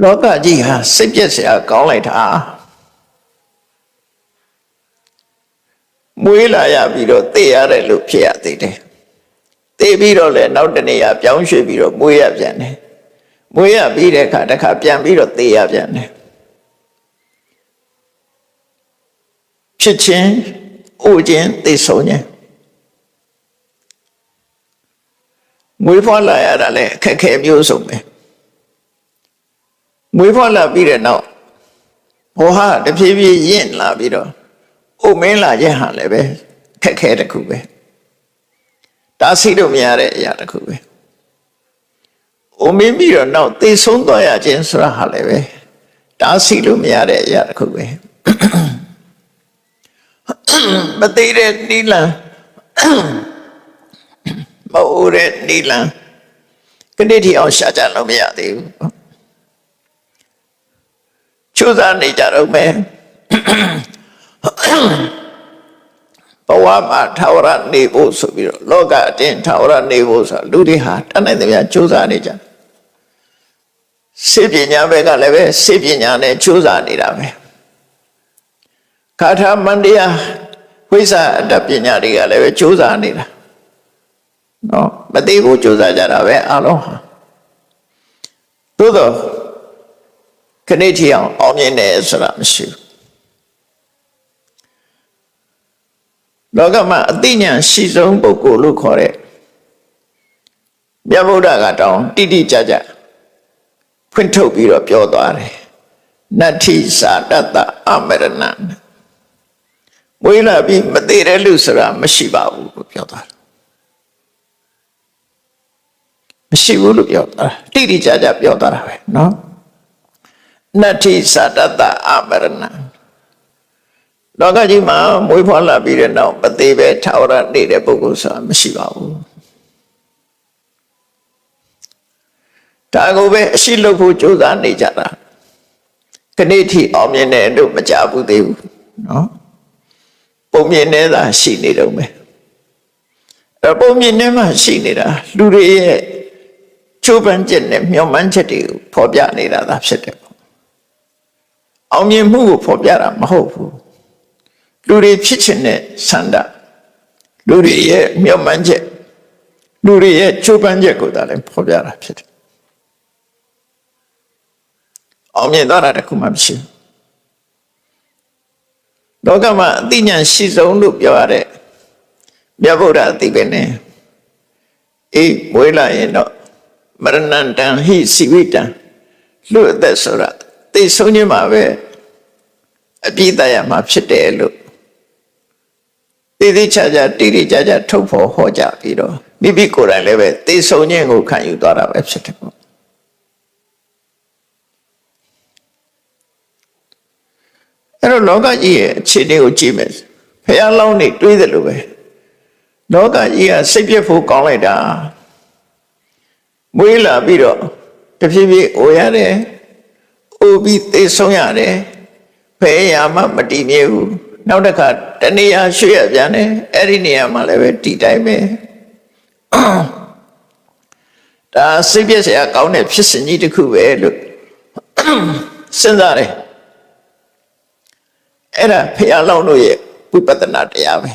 လောကကြီးဟာစိတ်ပြည့်စရာကောင်းလိုက်တာမွေးလာရပြီးတော့သိရတယ်လို့ဖြစ်ရသေးတယ်သိပြီးတော့လည်းနောက်တနေ့ပြောင်းရွှေ့ပြီးတော့မွေးရပြန်တယ်မွေးရပြီးတဲ့အခါတစ်ခါပြန်ပြီးတော့သိရပြန်တယ်ဖြစ်ခြင်းအိုခြင်းသိဆုံးခြင်းမွေးဖွားလာရတာလည်းအခက်အခဲမျိုးစုံပဲမွေးဖွားလာပြီးတဲ့နောက်ဘောဟာတဖြည်းဖြည်းရင့်လာပြီးတော့အိုမင်းလာခြင်းဟာလည်းပဲခက်ခဲတစ်ခုပဲတားဆီးလို့မရတဲ့အရာတစ်ခုပဲအိုမင်းပြီးတော့နောက်သိဆုံးသွားရခြင်းဆိုတာဟာလည်းပဲတားဆီးလို့မရတဲ့အရာတစ်ခုပဲမသိတဲ့နိလန်မအိုတဲ့နိလန်ကနေ့ထိအောင်ရှာကြလို့မရသေးဘူးကြိုးစားနေကြတော့မယ်ဘဝမှာထာဝရနေဖို့ဆိုပြီးတော့လောကအတင်းထာဝရနေဖို့ဆိုလူတွေဟာတတ်နိုင်သမျှကြိုးစားနေကြစေပညာဘက်ကလည်းပဲစေပညာနဲ့ကြိုးစားနေတာပဲခါထာမန္တရားဝိဇ္ဇာအတ္တပညာတွေကလည်းပဲကြိုးစားနေတာနော်မသိဘူးကြိုးစားကြတာပဲအလုံးဟာသို့တော့ခဏထိအောင်မြင်တယ်ဆိုတာမရှိဘူးလောကမှာအသိဉာဏ်ရှိဆုံးပုဂ္ဂိုလ်လို့ခေါ်တဲ့မြတ်ဗုဒ္ဓကတောင်းတိတိကျကျဖွင့်ထုတ်ပြီးတော့ပြောသွားတယ်နတ္ထိသာတတ္တအမရဏမွေးလာပြီးမသေးတဲ့လူဆိုတာမရှိပါဘူးလို့ပြောသွားတယ်မရှိဘူးလို့ပြောသွားတာတိတိကျကျပြောသွားတာပဲနော်နတ္ထိသာတတ္တအမရဏလောကကြီးမှာမွေးဖွားလာပြီးတဲ့နောက်မသေးပဲထာဝရနေတဲ့ပုဂ္ဂိုလ်ဆိုတာမရှိပါဘူးဒါကိုပဲအရှိလုပ်ဖို့ကြိုးစားနေကြတာခဏထိအောင်မြင်တယ်လို့မကြဘူးသေးဘူးနော်ပုံမြင်နေတာရှိနေတော့မယ်အဲ့ပုံမြင်နေမှရှိနေတာလူတွေရဲ့ချိုးပန်းချက်နဲ့မျှော်မှန်းချက်တွေကိုဖော်ပြနေတာသာဖြစ်တယ်ပေါ့အောင်မြင်မှုကိုဖော်ပြတာမဟုတ်ဘူးလူတွေဖြစ်ခြင်းနဲ့ဆန္ဒလူတွေရဲ့မျှော်မှန်းချက်လူတွေရဲ့ချိုးပန်းချက်ကိုသာလည်းဖော်ပြတာဖြစ်တယ်အောင်မြင်သွားတာတခုမှမရှိဘူးလောကမှာအသိဉာဏ်ရှိဆုံးလို့ပြောရတဲ့မြတ်ဗုဒ္ဓအသိပဲနဲ့မွေးလာရင်တော့မရဏံတံဟိစီဝိတံလူအသက်ဆိုတာသိဆုံးခြင်းမှာပဲအပြည့်တရမှာဖြစ်တယ်လို့တိတိကျကျတိတိကျကျထုတ်ဖော်ဟောကြားပြီးတော့မိမိကိုယ်တိုင်လည်းပဲသိဆုံးခြင်းကိုခံယူသွားတာပဲဖြစ်တယ်ပေါ့အဲ့တော့လောကကြီးရဲ့အခြေအနေကိုကြည့်မယ်ဖះလောင်းနေတွေးတယ်လို့ပဲလောကကြီးကစိတ်ပြည့်ဖို့ကောင်းလိုက်တာမွေးလာပြီးတော့တဖြည်းဖြည်းအိုရတယ်အိုပြီးသိဆုံးရတယ်ဖះရမှမတည်မြဲဘူးနောက်တစ်ခါတနေရာရွှေ့ရပြန်တယ်အဲ့ဒီနေရာမှာလည်းပဲဒီတိုင်းပဲဒါစိတ်ပြည့်စရာကောင်းတဲ့ဖြစ်စဉ်ကြီးတစ်ခုပဲလို့စဉ်းစားတယ်အဲ့ဒါဖះလောင်းတို့ရဲ့ဝိပဿနာတရားပဲ